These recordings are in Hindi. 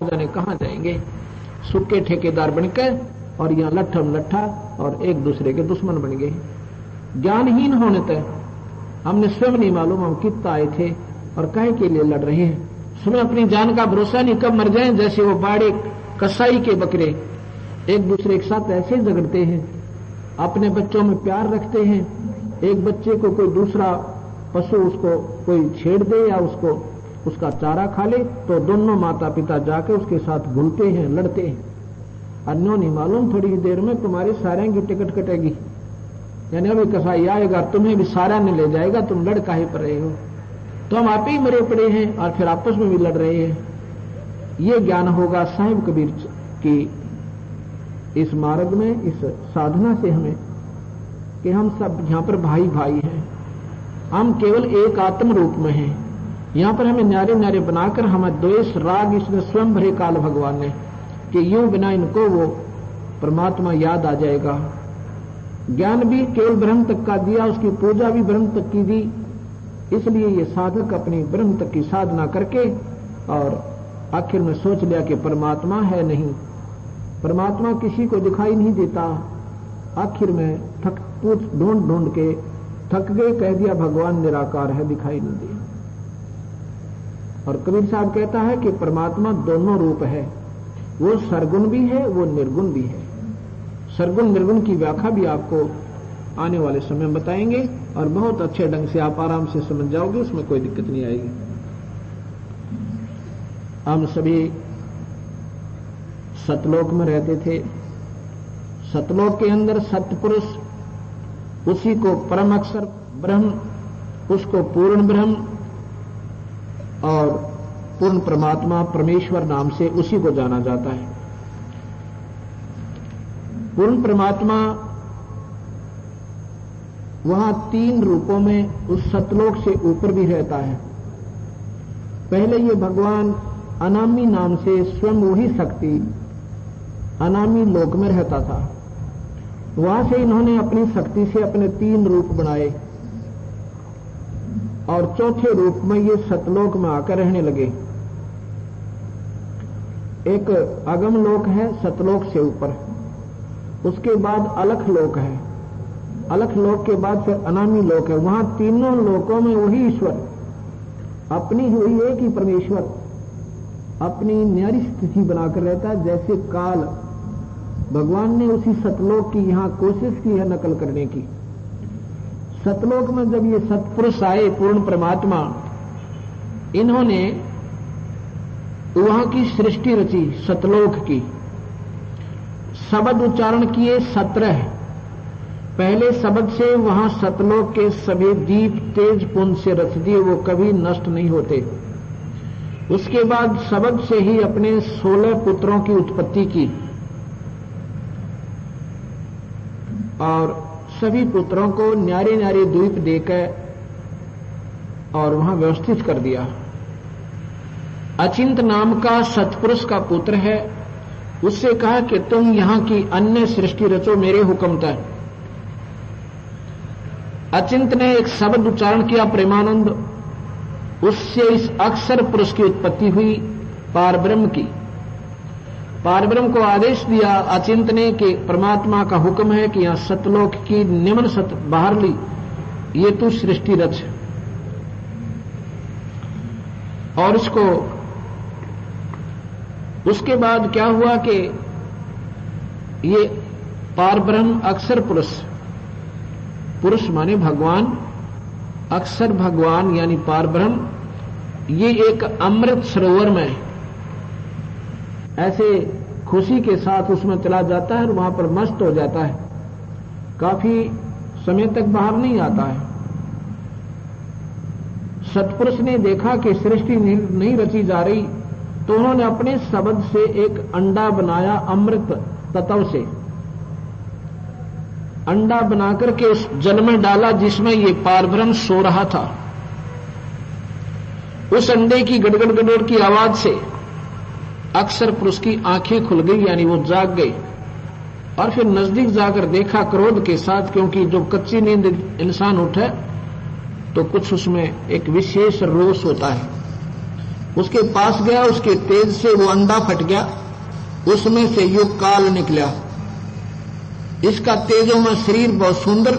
जाने कहां जाएंगे, सुक्के ठेकेदार बनकर और यहां लट्ठम लट्ठा और एक दूसरे के दुश्मन बन गए। ज्ञानहीन होने तक हमने स्वयं नहीं मालूम हम कितना आए थे और काहे के लिए लड़ रहे हैं। सुबह अपनी जान का भरोसा नहीं, कब मर जाएं। जैसे वो बाड़े कसाई के बकरे एक दूसरे के साथ ऐसे झगड़ते हैं, अपने बच्चों में प्यार रखते हैं। एक बच्चे को कोई दूसरा पशु उसको कोई छेड़ दे या उसको उसका चारा खा ले तो दोनों माता पिता जाके उसके साथ घुलते हैं, लड़ते हैं। अन्यों नहीं मालूम थोड़ी देर में तुम्हारी सारे की टिकट कटेगी, यानी अभी कसाई आएगा तुम्हें भी सारा ने ले जाएगा, तुम लड़ काहे पर रहे हो। तो हम आप ही मरे पड़े हैं और फिर आपस में भी लड़ रहे हैं। ये ज्ञान होगा साहिब कबीर की इस मार्ग में, इस साधना से हमें कि हम सब यहां पर भाई भाई हैं, हम केवल एक आत्म रूप में हैं। यहां पर हमें न्यारे न्यारे बनाकर हमें द्वेष राग इसने स्वयं भरे काल भगवान ने कि यूं बिना इनको वो परमात्मा याद आ जाएगा। ज्ञान भी केवल ब्रह्म तक का दिया, उसकी पूजा भी ब्रह्म तक की दी। इसलिए ये साधक अपनी ब्रह्म तक की साधना करके और आखिर में सोच लिया कि परमात्मा है नहीं, परमात्मा किसी को दिखाई नहीं देता। आखिर में ढूंढ ढूंढ के थक गए, कह दिया भगवान निराकार है, दिखाई नहीं दे। और कबीर साहब कहता है कि परमात्मा दोनों रूप है, वो सरगुण भी है, वो निर्गुण भी है। सरगुण निर्गुण की व्याख्या भी आपको आने वाले समय में बताएंगे और बहुत अच्छे ढंग से आप आराम से समझ जाओगे, उसमें कोई दिक्कत नहीं आएगी। हम सभी सतलोक में रहते थे। सतलोक के अंदर सतपुरुष, उसी को परम अक्षर ब्रह्म, उसको पूर्ण ब्रह्म और पूर्ण परमात्मा परमेश्वर नाम से उसी को जाना जाता है। पूर्ण परमात्मा वहां तीन रूपों में उस सतलोक से ऊपर भी रहता है। पहले ये भगवान अनामी नाम से स्वयं वही शक्ति अनामी लोक में रहता था। वहां से इन्होंने अपनी शक्ति से अपने तीन रूप बनाए और चौथे रूप में ये सतलोक में आकर रहने लगे। एक अगम लोक है सतलोक से ऊपर, उसके बाद अलख लोक है, अलख लोक के बाद फिर अनामी लोक है। वहां तीनों लोकों में वही ईश्वर अपनी हुई एक ही परमेश्वर अपनी न्यारी स्थिति बनाकर रहता है। जैसे काल भगवान ने उसी सतलोक की यहां कोशिश की है नकल करने की। सतलोक में जब ये सतपुरुष आए पूर्ण परमात्मा, इन्होंने वहां की सृष्टि रची सतलोक की। शब्द उच्चारण किए 17। पहले शब्द से वहां सतलोक के सभी दीप तेज पुंज से रच दिए, वो कभी नष्ट नहीं होते। उसके बाद शब्द से ही अपने 16 पुत्रों की उत्पत्ति की और सभी पुत्रों को न्यारे न्यारे द्वीप देकर और वहां व्यवस्थित कर दिया। अचिंत नाम का सतपुरुष का पुत्र है, उससे कहा कि तुम यहां की अन्य सृष्टि रचो मेरे हुक्म तक। अचिंत ने एक शब्द उच्चारण किया प्रेमानंद, उससे इस अक्षर पुरुष की उत्पत्ति हुई पारब्रह्म की। पारब्रह्म को आदेश दिया अचिंत ने कि परमात्मा का हुक्म है कि यहां सतलोक की निम्न सत बाहर ली, ये तू सृष्टि रच। और इसको उसके बाद क्या हुआ कि ये पारब्रह्म अक्षर पुरुष, पुरुष माने भगवान, अक्षर भगवान यानी पारब्रह्म, ये एक अमृत सरोवर में ऐसे खुशी के साथ उसमें चला जाता है और वहां पर मस्त हो जाता है, काफी समय तक बाहर नहीं आता है। सतपुरुष ने देखा कि सृष्टि नहीं रची जा रही, तो उन्होंने अपने शब्द से एक अंडा बनाया, अमृत तत्व से अंडा बनाकर के उस जल में डाला जिसमें ये पारब्रह्म सो रहा था। उस अंडे की गड़गड़ गड़गड़ की आवाज से अक्षर पुरुष की आंखें खुल गई, यानी वो जाग गई। और फिर नजदीक जाकर देखा क्रोध के साथ, क्योंकि जो कच्ची नींद इंसान उठे तो कुछ उसमें एक विशेष रोष होता है। उसके पास गया, उसके तेज से वो अंडा फट गया, उसमें से युग काल निकला। इसका तेजों में शरीर बहुत सुंदर,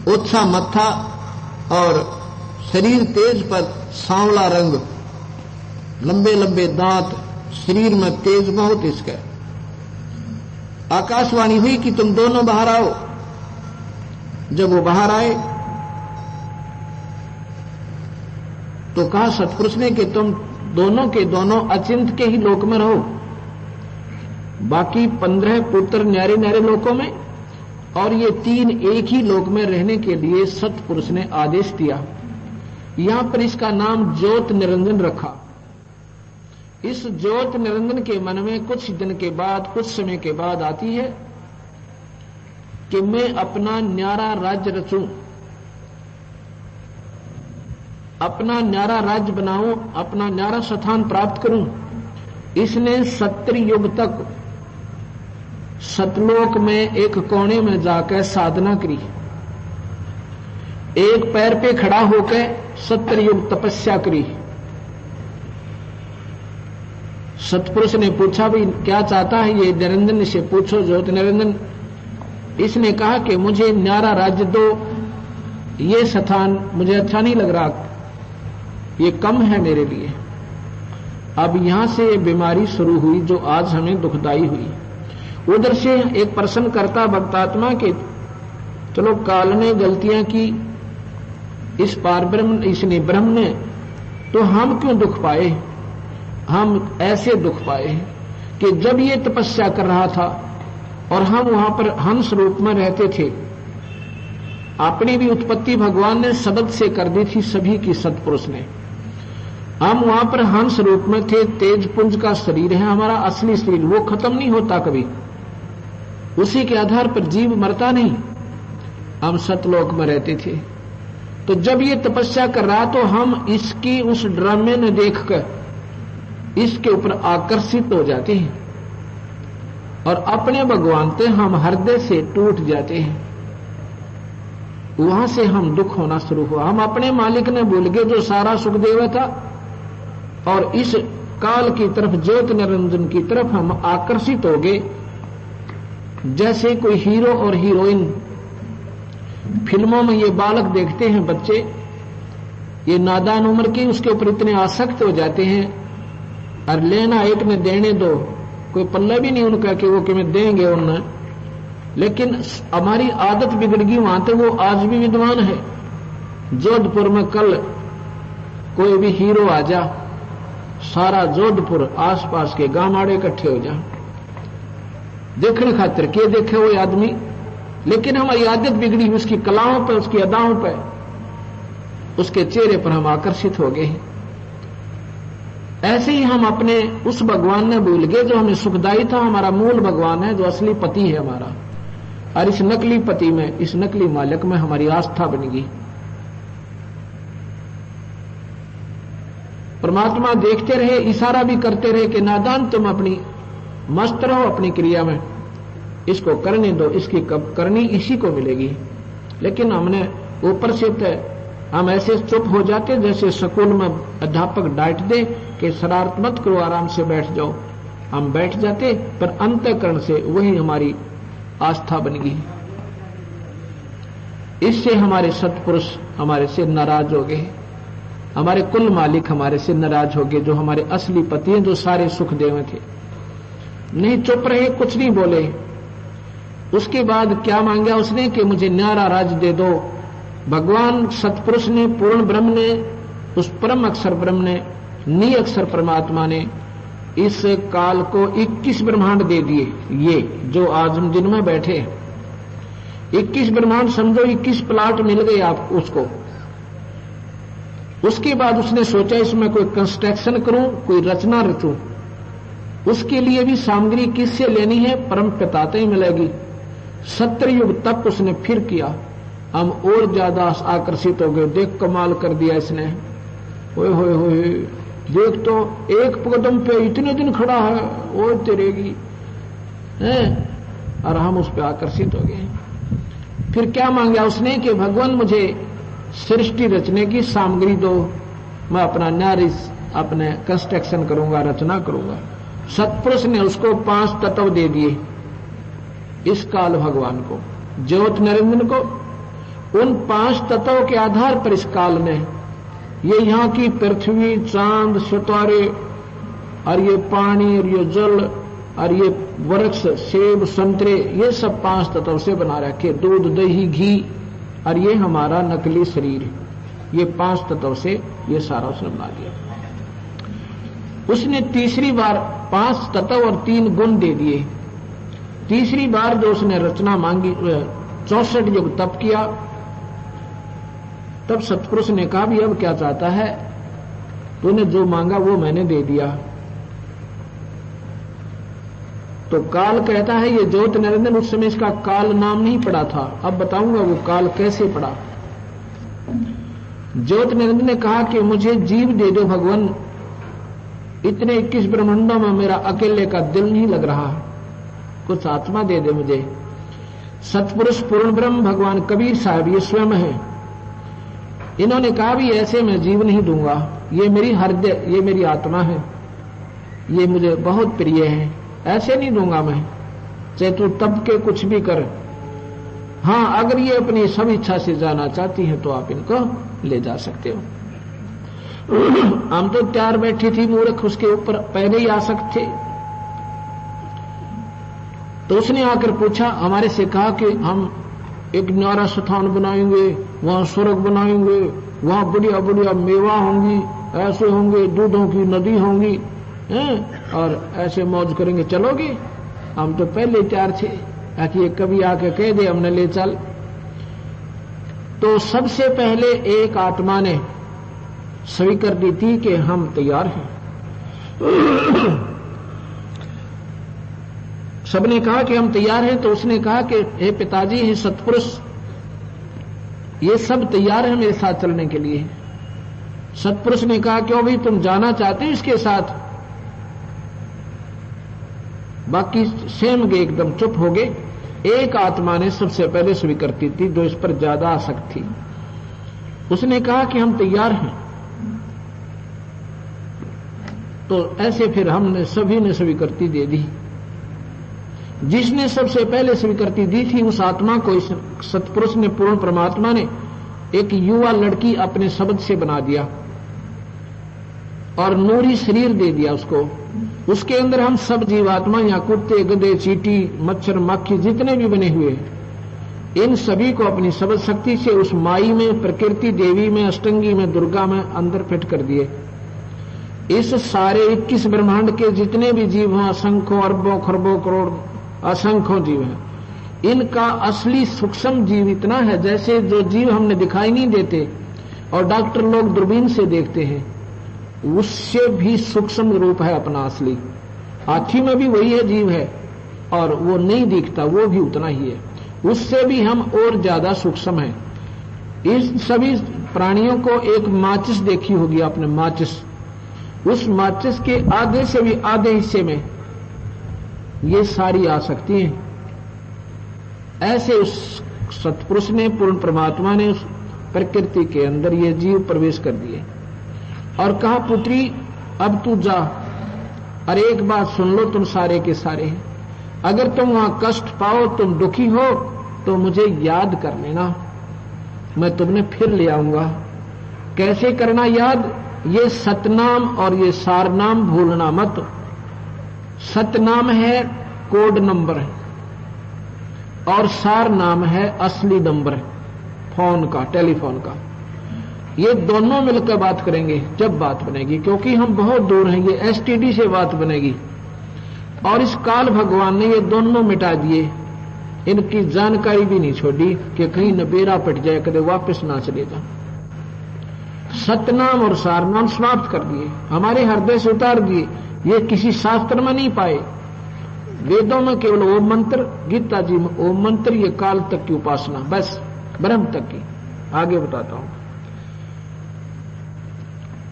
ओछा मत्था और शरीर तेज पर सांवला रंग, लंबे लंबे दांत, शरीर में तेज बहुत इसका। आकाशवाणी हुई कि तुम दोनों बाहर आओ। जब वो बाहर आए तो कहा सतपुरुष ने कि तुम दोनों के दोनों अचिंत के ही लोक में रहो, बाकी 15 पुत्र न्यारे न्यारे लोकों में, और ये 3 एक ही लोक में रहने के लिए सतपुरुष ने आदेश दिया। यहां पर इसका नाम ज्योत निरंजन रखा। इस ज्योत निरंजन के मन में कुछ दिन के बाद, कुछ समय के बाद आती है कि मैं अपना न्यारा राज्य रचूं, अपना न्यारा राज्य बनाऊं, अपना न्यारा स्थान प्राप्त करूं। इसने 70 युग तक सतलोक में एक कोने में जाकर साधना करी, एक पैर पे खड़ा होकर 70 युग तपस्या करी। सतपुरुष ने पूछा, भाई क्या चाहता है ये निरंजन से पूछो, ज्योति निरंजन। इसने कहा कि मुझे न्यारा राज्य दो, ये स्थान मुझे अच्छा नहीं लग रहा, ये कम है मेरे लिए। अब यहां से ये बीमारी शुरू हुई जो आज हमें दुखदाई हुई। उधर से एक प्रश्न करता भक्तात्मा के, चलो काल ने गलतियां की, इस पार ब्रह्म, इसने ब्रह्म ने, तो हम क्यों दुख पाए? हम ऐसे दुख पाए कि जब ये तपस्या कर रहा था और हम वहां पर हंस रूप में रहते थे, अपनी भी उत्पत्ति भगवान ने शब्द से कर दी थी सभी की, सतपुरुष ने। हम वहां पर हंस रूप में थे, तेज पुंज का शरीर है हमारा, असली शरीर, वो खत्म नहीं होता कभी, उसी के आधार पर जीव मरता नहीं। हम सतलोक में रहते थे, तो जब ये तपस्या कर रहा तो हम इसकी उस ड्रामे ने देखकर इसके ऊपर आकर्षित हो जाते हैं और अपने भगवान से हम हृदय से टूट जाते हैं। वहां से हम दुख होना शुरू हुआ। हम अपने मालिक ने भूल गए जो सारा सुख देवा था, और इस काल की तरफ, ज्योत निरंजन की तरफ हम आकर्षित हो गए। जैसे कोई हीरो और हीरोइन, फिल्मों में ये बालक देखते हैं बच्चे, ये नादान उम्र की, उसके ऊपर इतने आसक्त हो जाते हैं, और लेना एक ने देने दो, कोई पल्ला भी नहीं उनका कि वो कि देंगे उन्हें। लेकिन हमारी आदत बिगड़ गई वहां तो वो आज भी विद्वान है। जोधपुर में कल कोई भी हीरो आ जा, सारा जोधपुर आसपास के गांव इकट्ठे हो जा देखने खातिर, के देखे वो आदमी। लेकिन हमारी आदत बिगड़ी, उसकी कलाओं पर, उसकी अदाओं पर, उसके चेहरे पर हम आकर्षित हो गए। ऐसे ही हम अपने उस भगवान ने भूल गए जो हमें सुखदायी था, हमारा मूल भगवान है, जो असली पति है हमारा। और इस नकली पति में, इस नकली मालिक में हमारी आस्था बन गई। परमात्मा देखते रहे, इशारा भी करते रहे कि नादान तुम अपनी मस्त रहो अपनी क्रिया में, इसको करने दो, इसकी कब करनी इसी को मिलेगी। लेकिन हमने ऊपर से हम ऐसे चुप हो जाते जैसे स्कूल में अध्यापक डांट दे कि शरारत मत करो, आराम से बैठ जाओ। हम बैठ जाते, पर अंतःकरण से वही हमारी आस्था बन गई। इससे हमारे सत्पुरुष हमारे से नाराज हो गए, हमारे कुल मालिक हमारे से नाराज हो गए, जो हमारे असली पति हैं, जो सारे सुख देवे थे। नहीं चुप रहे, कुछ नहीं बोले। उसके बाद क्या मांगा उसने कि मुझे न्यारा राज दे दो। भगवान सतपुरुष ने, पूर्ण ब्रह्म ने, उस परम अक्षर ब्रह्म ने, नी अक्षर परमात्मा ने इस काल को 21 ब्रह्मांड दे दिए। ये जो आज हम जिनमें बैठे 21 ब्रह्मांड, समझो 21 प्लाट मिल गए आप उसको। उसके बाद उसने सोचा इसमें कोई कंस्ट्रक्शन करूं, कोई रचना रचूं। उसके लिए भी सामग्री किससे लेनी है? परम पिता से ही मिलेगी। 70 युग तक उसने फिर किया। हम और ज्यादा आकर्षित हो गए, देख कमाल कर दिया इसने, ओए होए होए, देख तो एक कदम पे इतने दिन खड़ा है, ओ तेरेगी है। और हम उस पर आकर्षित हो गए। फिर क्या मांगा उसने कि भगवान मुझे सृष्टि रचने की सामग्री दो, मैं अपना अपने कंस्ट्रक्शन करूंगा, रचना करूंगा। सतपुरुष ने उसको 5 तत्व दे दिए इस काल भगवान को, ज्योत निरंजन को। उन 5 तत्वों के आधार पर इस काल में ये यहाँ की पृथ्वी, चांद, सितारे और ये पानी और ये जल और ये वृक्ष, सेब, संतरे, ये सब 5 तत्व से बना रखे। दूध, दही, घी और ये हमारा नकली शरीर, ये 5 तत्व से ये सारा उसने बना दिया। उसने तीसरी बार 5 तत्व और 3 गुण दे दिए। तीसरी बार जो उसने रचना मांगी, 64 युग तप किया, तब सतपुरुष ने कहा भी अब क्या चाहता है, तूने जो मांगा वो मैंने दे दिया। तो काल कहता है ये ज्योत निरंजन, उस समय इसका काल नाम नहीं पड़ा था, अब बताऊंगा वो काल कैसे पड़ा। ज्योत निरंजन ने कहा कि मुझे जीव दे दो भगवान, इतने 21 ब्रह्मांडों में मेरा अकेले का दिल नहीं लग रहा, कुछ आत्मा दे दे मुझे। सतपुरुष पूर्ण ब्रह्म भगवान कबीर साहब ये स्वयं है, इन्होंने कहा भी ऐसे मैं जीव नहीं दूंगा, ये मेरी हृदय, ये मेरी आत्मा है, ये मुझे बहुत प्रिय है, ऐसे नहीं दूंगा मैं, चाहे तू तब के कुछ भी कर। हाँ, अगर ये अपनी सब इच्छा से जाना चाहती हैं तो आप इनको ले जा सकते हो। हम तो तैयार बैठी थी मूर्ख, उसके ऊपर पहले ही आ सकते। तो उसने आकर पूछा, हमारे से कहा कि हम एक न्यारा स्थान बनाएंगे, वहां स्वर्ग बनाएंगे, वहां बढ़िया बढ़िया मेवा होंगी, ऐसे होंगे, दूधों की नदी होंगी, और ऐसे मौज करेंगे, चलोगे? हम तो पहले तैयार थे, ताकि ये कभी आके कह दे हमने ले चल। तो सबसे पहले एक आत्मा ने स्वीकार दी थी कि हम तैयार हैं। सबने कहा कि हम तैयार हैं, तो उसने कहा कि हे पिताजी, हे सतपुरुष, ये सब तैयार है मेरे साथ चलने के लिए। सतपुरुष ने कहा क्यों भाई, तुम जाना चाहते हो इसके साथ? बाकी सेम गए, एकदम चुप हो गए। एक आत्मा ने सबसे पहले स्वीकृति थी, जो इस पर ज्यादा आसक्त थी। उसने कहा कि हम तैयार हैं। तो ऐसे फिर हमने सभी ने स्वीकृति दे दी। जिसने सबसे पहले स्वीकृति दी थी उस आत्मा को इस सतपुरुष ने, पूर्ण परमात्मा ने, एक युवा लड़की अपने शब्द से बना दिया और नूरी शरीर दे दिया उसको। उसके अंदर हम सब जीवात्मा, या कुत्ते, गधे, चींटी, मच्छर, मक्खी जितने भी बने हुए, इन सभी को अपनी शब्द शक्ति से उस माई में, प्रकृति देवी में, अष्टंगी में, दुर्गा में अंदर फिट कर दिए। इस सारे 21 ब्रह्मांड के जितने भी जीव हैं, असंख्यों, अरबों, खरबों, करोड़, असंख्यों जीव हैं, इनका असली सूक्ष्म जीव इतना है, जैसे जो जीव हमने दिखाई नहीं देते और डॉक्टर लोग दूरबीन से देखते हैं, उससे भी सूक्ष्म रूप है अपना असली। हाथी में भी वही है जीव है, और वो नहीं दिखता, वो भी उतना ही है, उससे भी हम और ज्यादा सूक्ष्म है। इस सभी प्राणियों को एक माचिस देखी होगी आपने, माचिस, उस माचिस के आधे से भी आधे हिस्से में ये सारी आ सकती हैं। ऐसे उस सतपुरुष ने, पूर्ण परमात्मा ने उस प्रकृति के अंदर ये जीव प्रवेश कर दिए और कहा, पुत्री अब तू जा, और एक बात सुन लो तुम सारे के सारे, अगर तुम वहां कष्ट पाओ, तुम दुखी हो, तो मुझे याद कर लेना, मैं तुमने फिर ले आऊंगा। कैसे करना याद? ये सतनाम और ये सारनाम भूलना मत। सतनाम है कोड नंबर है, और सार नाम है असली नंबर फोन का, टेलीफोन का। ये दोनों मिलकर बात करेंगे जब बात बनेगी, क्योंकि हम बहुत दूर हैं, ये एसटीडी से बात बनेगी। और इस काल भगवान ने ये दोनों मिटा दिए, इनकी जानकारी भी नहीं छोड़ी कि कहीं न बेड़ा पट जाए, कदे वापस ना चले जा। सतनाम और सारनाम समाप्त कर दिए, हमारे हृदय से उतार दिए। ये किसी शास्त्र में नहीं पाए, वेदों में केवल ओम मंत्र, गीता जी में ओम मंत्र, ये काल तक की उपासना, बस ब्रह्म तक की। आगे बताता हूं।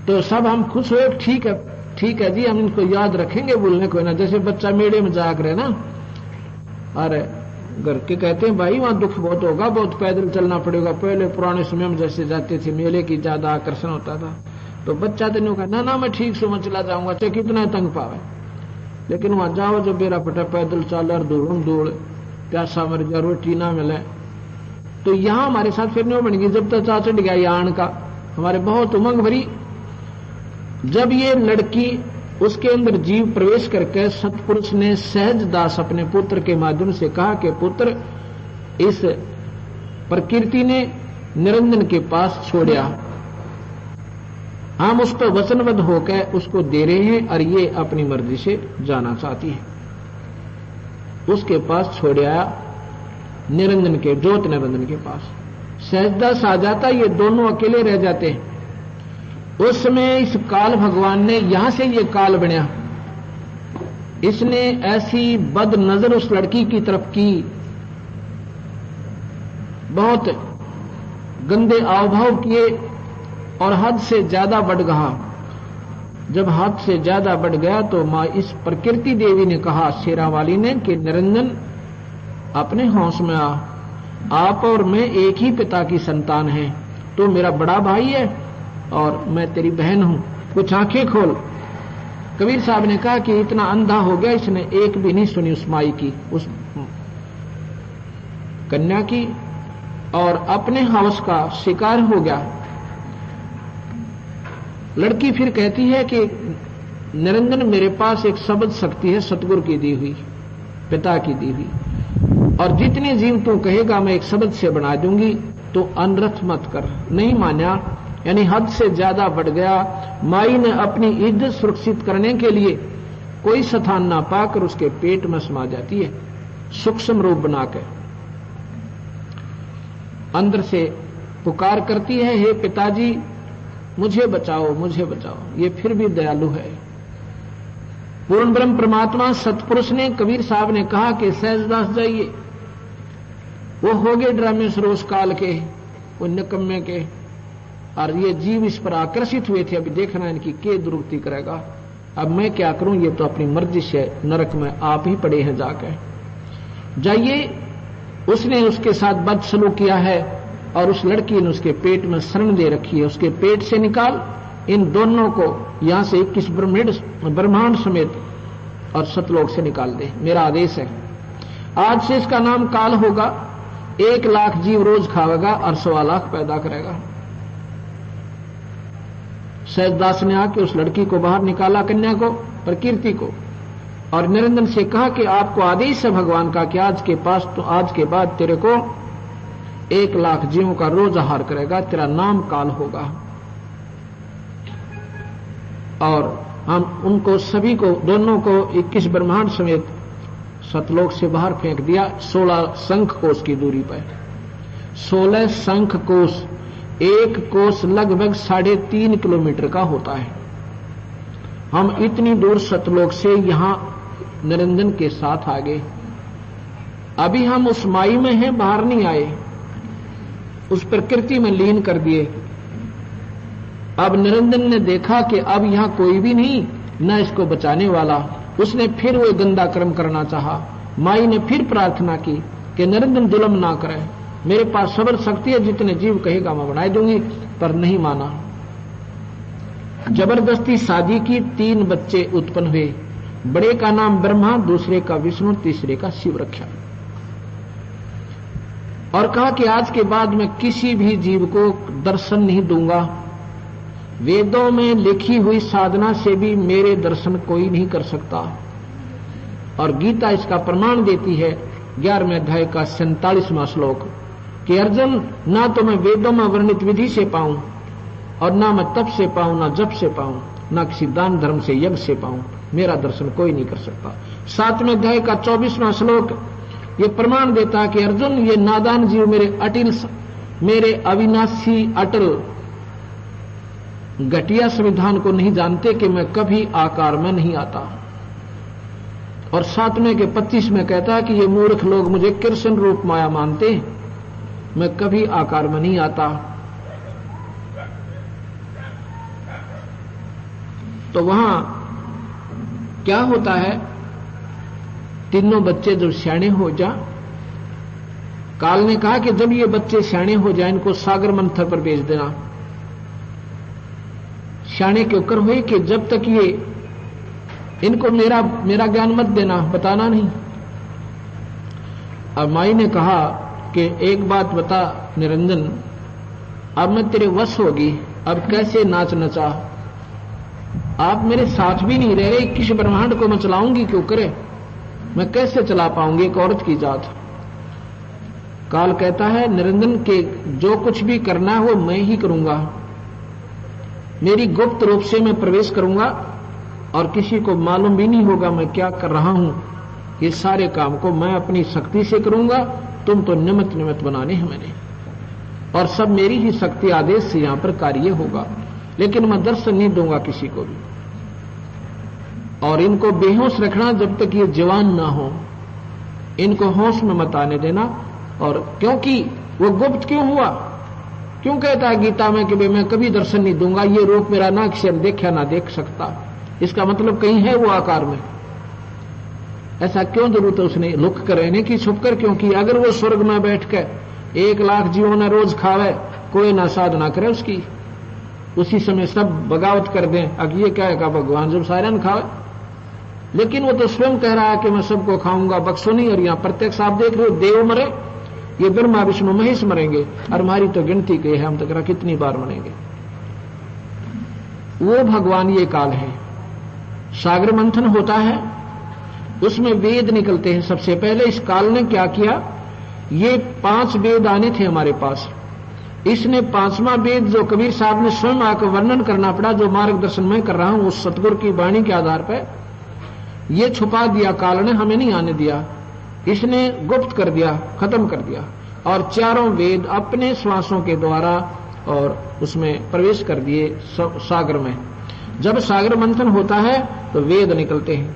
तो सब हम खुश हुए, ठीक है, ठीक है जी, हम इनको याद रखेंगे, बोलने को ना, जैसे बच्चा मेले में जाग रहे ना, अरे घर के कहते हैं भाई वहां दुख बहुत होगा, बहुत पैदल चलना पड़ेगा। पहले पुराने समय में जैसे जाते थे मेले की ज्यादा आकर्षण होता था, तो बच्चा तेने कहा ना ना मैं ठीक से मैं चला जाऊंगा, चाहे कितना तंग पावे, लेकिन वहां जाओ जो बेरा पटा पैदल चाल दूर दूर प्यासा मर जा रोटी ना मिले। तो यहां हमारे साथ फिर नहीं बनेगी जब तक चा चढ़ गया यान का, हमारे बहुत उमंग भरी। जब ये लड़की उसके अंदर जीव प्रवेश करके सतपुरुष ने सहजदास अपने पुत्र के माध्यम से कहा कि पुत्र इस प्रकृति ने निरंजन के पास छोड़ा, हम उस पर वचनबद्ध होकर उसको दे रहे हैं और ये अपनी मर्जी से जाना चाहती है। उसके पास छोड़ आया निरंजन के, ज्योत निरंजन के पास। सहजदास आ जाता, ये दोनों अकेले रह जाते हैं। उस समय इस काल भगवान ने यहां से ये काल बनया, इसने ऐसी बद नजर उस लड़की की तरफ की, बहुत गंदे आवभाव किए और हद से ज्यादा बढ़ गया। जब हद से ज्यादा बढ़ गया तो मां इस प्रकृति देवी ने कहा, शेरा वाली ने, कि निरंजन अपने होश में आ, आप और मैं एक ही पिता की संतान हैं, तो मेरा बड़ा भाई है और मैं तेरी बहन हूं, कुछ आंखें खोल। कबीर साहब ने कहा कि इतना अंधा हो गया, इसने एक भी नहीं सुनी उस माई की, उस कन्या की, और अपने हवस का शिकार हो गया। लड़की फिर कहती है कि निरंजन मेरे पास एक शब्द शक्ति है सतगुरु की दी हुई, पिता की दी हुई, और जितने जीव तू कहेगा मैं एक शब्द से बना दूंगी, तो अनर्थ मत कर। नहीं माना, यानी हद से ज्यादा बढ़ गया। माई ने अपनी इज्जत सुरक्षित करने के लिए कोई स्थान ना पाकर उसके पेट में समा जाती है, सूक्ष्म रूप बनाकर अंदर से पुकार करती है, हे पिताजी मुझे बचाओ मुझे बचाओ। ये फिर भी दयालु है। पूर्ण ब्रह्म परमात्मा सतपुरुष ने, कबीर साहब ने कहा कि सहजदास जाइए, वो हो गए ड्रामे सरोज काल के, वो निकम्मे के, और ये जीव इस पर आकर्षित हुए थे। अभी देखना इनकी के दुर्गति करेगा, अब मैं क्या करूं, ये तो अपनी मर्जी से नरक में आप ही पड़े हैं जाकर। जाइए, उसने उसके साथ बदसलूक किया है और उस लड़की ने उसके पेट में शरण दे रखी है, उसके पेट से निकाल इन दोनों को यहां से 21 ब्रह्मांड समेत और सतलोक से निकाल दे, मेरा आदेश है। आज से इसका नाम काल होगा, 1 लाख जीव रोज खावेगा और 1.25 लाख पैदा करेगा। सहजदास ने आके उस लड़की को बाहर निकाला, कन्या को, प्रकृति को, और निरंजन से कहा कि आपको आदेश है भगवान का कि आज के बाद तेरे को 1 लाख जीवों का रोज आहार करेगा, तेरा नाम काल होगा। और हम उनको सभी को, दोनों को 21 ब्रह्मांड समेत सतलोक से बाहर फेंक दिया, 16 शंख कोश की दूरी पर। 16 शंख कोश, एक कोश लगभग 3.5 किलोमीटर का होता है। हम इतनी दूर सतलोक से यहां निरंजन के साथ आ गए। अभी हम उस माई में हैं, बाहर नहीं आए, उस प्रकृति में लीन कर दिए। अब निरंजन ने देखा कि अब यहां कोई भी नहीं, न इसको बचाने वाला। उसने फिर वो गंदा कर्म करना चाहा। माई ने फिर प्रार्थना की कि निरंजन जुल्म ना करे, मेरे पास सब्र शक्ति है, जितने जीव कहेगा मैं बना दूंगी, पर नहीं माना। जबरदस्ती शादी की, 3 बच्चे उत्पन्न हुए। बड़े का नाम ब्रह्मा, दूसरे का विष्णु, तीसरे का शिव रखा, और कहा कि आज के बाद मैं किसी भी जीव को दर्शन नहीं दूंगा। वेदों में लिखी हुई साधना से भी मेरे दर्शन कोई नहीं कर सकता, और गीता इसका प्रमाण देती है 11वें अध्याय का 47वां श्लोक कि अर्जुन, ना तो मैं वेदों में वर्णित विधि से पाऊं, और ना मैं तप से पाऊं, ना जप से पाऊं, ना किसी दान धर्म से यज्ञ से पाऊं, मेरा दर्शन कोई नहीं कर सकता। 7वें अध्याय का 24वां श्लोक ये प्रमाण देता है कि अर्जुन, ये नादान जीव मेरे अविनाशी अटल घटिया संविधान को नहीं जानते कि मैं कभी आकार में नहीं आता। और 7वें के 25 में कहता है कि ये मूर्ख लोग मुझे कृष्ण रूप माया मानते, मैं कभी आकार में नहीं आता। तो वहां क्या होता है, तीनों बच्चे जब सियाणे हो जा, काल ने कहा कि जब ये बच्चे सियाणे हो जाए, इनको सागर मंथर पर भेज देना। शाने के ऊपर हुए कि जब तक ये इनको मेरा ज्ञान मत देना, बताना नहीं। अब माई ने कहा कि एक बात बता निरंजन, अब मैं तेरे वश होगी, अब कैसे नाच नचा, आप मेरे साथ भी नहीं रह रहे, किस ब्रह्मांड को मैं चलाऊंगी क्यों करे, मैं कैसे चला पाऊंगी एक औरत की जात। काल कहता है निरंजन के जो कुछ भी करना है वो मैं ही करूंगा, मेरी गुप्त रूप से मैं प्रवेश करूंगा और किसी को मालूम भी नहीं होगा मैं क्या कर रहा हूं। ये सारे काम को मैं अपनी शक्ति से करूंगा, तुम तो निमित्त बनाने हैं मैंने, और सब मेरी ही शक्ति आदेश से यहां पर कार्य होगा, लेकिन मैं दर्शन नहीं दूंगा किसी को भी। और इनको बेहोश रखना जब तक ये जवान ना हो, इनको होश में मत आने देना। और क्योंकि वो गुप्त क्यों हुआ, क्यों कहता है गीता में कि मैं कभी दर्शन नहीं दूंगा, ये रूप मेरा ना किसी ने देखा ना देख सकता, इसका मतलब कहीं है वो आकार में। ऐसा क्यों जरूरत है उसने लुक कर रहने की, छुप कर? क्योंकि अगर वो स्वर्ग में बैठ कर 1 लाख जीवों ने रोज खावे, कोई ना साधना करे उसकी, उसी समय सब बगावत कर दें, अब ये क्या है का भगवान जब सारे न खावे। लेकिन वो तो स्वयं कह रहा है कि मैं सबको खाऊंगा, बख्शो नहीं। और यहां प्रत्यक्ष आप देख रहे हो, देव मरे, ये ब्रह्मा विष्णु महेश मरेंगे, और हमारी तो गिनती के है, हम तो कह कितनी बार मरेंगे। वो भगवान ये काल है। सागर मंथन होता है, उसमें वेद निकलते हैं। सबसे पहले इस काल ने क्या किया, ये 5 वेद आने थे हमारे पास, इसने 5वां वेद जो कबीर साहब ने स्वयं आकर वर्णन करना पड़ा, जो मार्गदर्शन मैं कर रहा हूं उस सतगुरु की वाणी के आधार पर, ये छुपा दिया काल ने, हमें नहीं आने दिया, इसने गुप्त कर दिया, खत्म कर दिया। और 4 वेद अपने श्वासों के द्वारा और उसमें प्रवेश कर दिए सागर में। जब सागर मंथन होता है तो वेद निकलते हैं।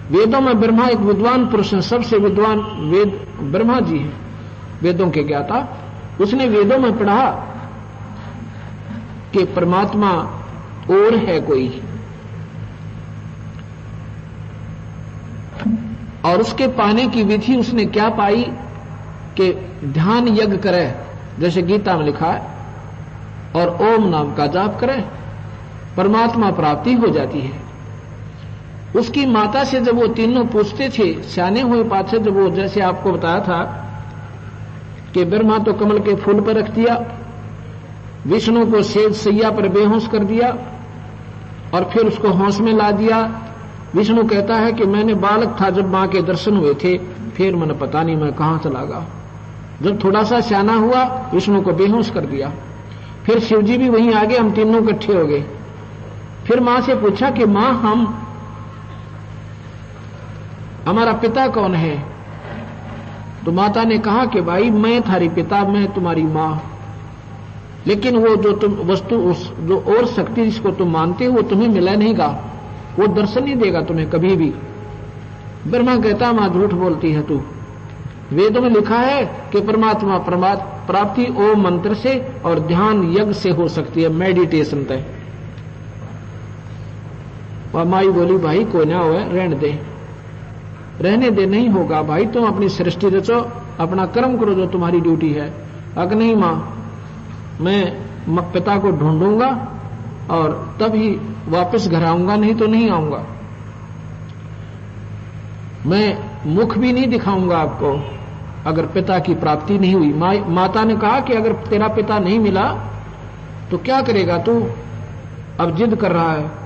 वेदों में ब्रह्मा एक विद्वान पुरुष है, सबसे विद्वान वेद ब्रह्मा जी हैं, वेदों के ज्ञाता। उसने वेदों में पढ़ा कि परमात्मा और है कोई, और उसके पाने की विधि उसने क्या पाई कि ध्यान यज्ञ करे, जैसे गीता में लिखा है, और ओम नाम का जाप करे, परमात्मा प्राप्ति हो जाती है। उसकी माता से जब वो तीनों पूछते थे, सियाने हुए पाछे, जब वो जैसे आपको बताया था कि ब्रह्मा तो कमल के फूल पर रख दिया, विष्णु को सेज सैया पर बेहोश कर दिया, और फिर उसको होश में ला दिया। विष्णु कहता है कि मैंने बालक था जब मां के दर्शन हुए थे, फिर मैंने पता नहीं मैं कहां चला गया। जब थोड़ा सा सियाना हुआ, विष्णु को बेहोश कर दिया, फिर शिवजी भी वहीं आगे, हम तीनों इकट्ठे हो गए। फिर मां से पूछा कि मां हमारा पिता कौन है? तो माता ने कहा कि भाई मैं थारी पिता, मैं तुम्हारी मां, लेकिन वो जो तुम वस्तु, जो और शक्ति जिसको तुम मानते हो वो तुम्हें मिला नहीं गा, वो दर्शन नहीं देगा तुम्हें कभी भी। ब्रह्मा कहता मां झूठ बोलती है तू, वेदों में लिखा है कि परमात्मा प्राप्ति ओम मंत्र से और ध्यान यज्ञ से हो सकती है, मेडिटेशन तय। और माई बोली भाई कोई ना हो, रहने दे, नहीं होगा भाई, तुम अपनी सृष्टि रचो, अपना कर्म करो जो तुम्हारी ड्यूटी है। अगर नहीं मां, मैं पिता को ढूंढूंगा और तभी वापस घर आऊंगा, नहीं तो नहीं आऊंगा। मैं मुख भी नहीं दिखाऊंगा आपको अगर पिता की प्राप्ति नहीं हुई। माता ने कहा कि अगर तेरा पिता नहीं मिला तो क्या करेगा तू, अब जिद कर रहा है।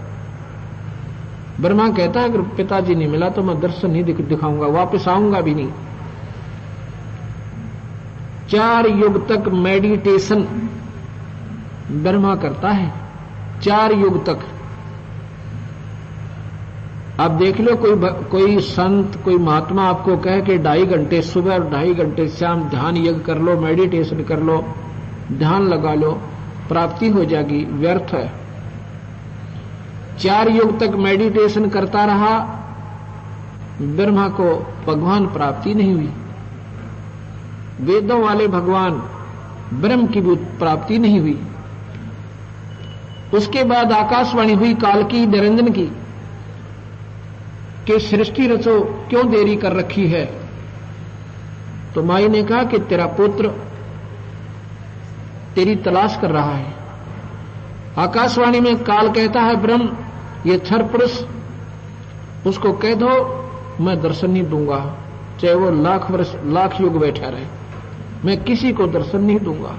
ब्रह्मा कहता है अगर पिताजी नहीं मिला तो मैं दर्शन नहीं दिखाऊंगा, वापस आऊंगा भी नहीं। 4 युग तक मेडिटेशन ब्रह्मा करता है, 4 युग तक। आप देख लो कोई संत, कोई महात्मा आपको कहे कि 2.5 घंटे सुबह और 2.5 घंटे शाम ध्यान यज्ञ कर लो, मेडिटेशन कर लो, ध्यान लगा लो, प्राप्ति हो जाएगी, व्यर्थ है। 4 युग तक मेडिटेशन करता रहा, ब्रह्मा को भगवान प्राप्ति नहीं हुई, वेदों वाले भगवान ब्रह्म की भी प्राप्ति नहीं हुई। उसके बाद आकाशवाणी हुई काल की, निरंजन की, कि सृष्टि रचो, क्यों देरी कर रखी है? तो माई ने कहा कि तेरा पुत्र तेरी तलाश कर रहा है, आकाशवाणी में काल कहता है ब्रह्म, ये क्षर पुरुष, उसको कह दो मैं दर्शन नहीं दूंगा, चाहे वो लाख वर्ष लाख युग बैठा रहे, मैं किसी को दर्शन नहीं दूंगा।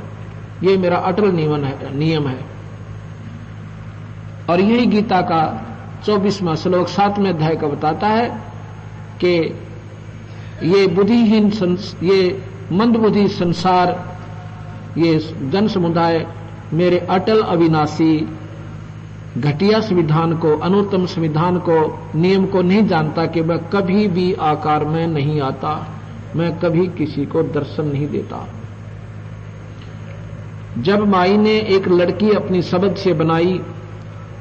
ये मेरा अटल नियम है। और यही गीता का 24वां श्लोक 7वें अध्याय का बताता है कि ये बुद्धिहीन, ये मंदबुद्धि संसार, ये जन समुदाय मेरे अटल अविनाशी घटिया संविधान को, अनुत्तम संविधान को, नियम को नहीं जानता कि मैं कभी भी आकार में नहीं आता, मैं कभी किसी को दर्शन नहीं देता। जब माई ने एक लड़की अपनी शब्द से बनाई,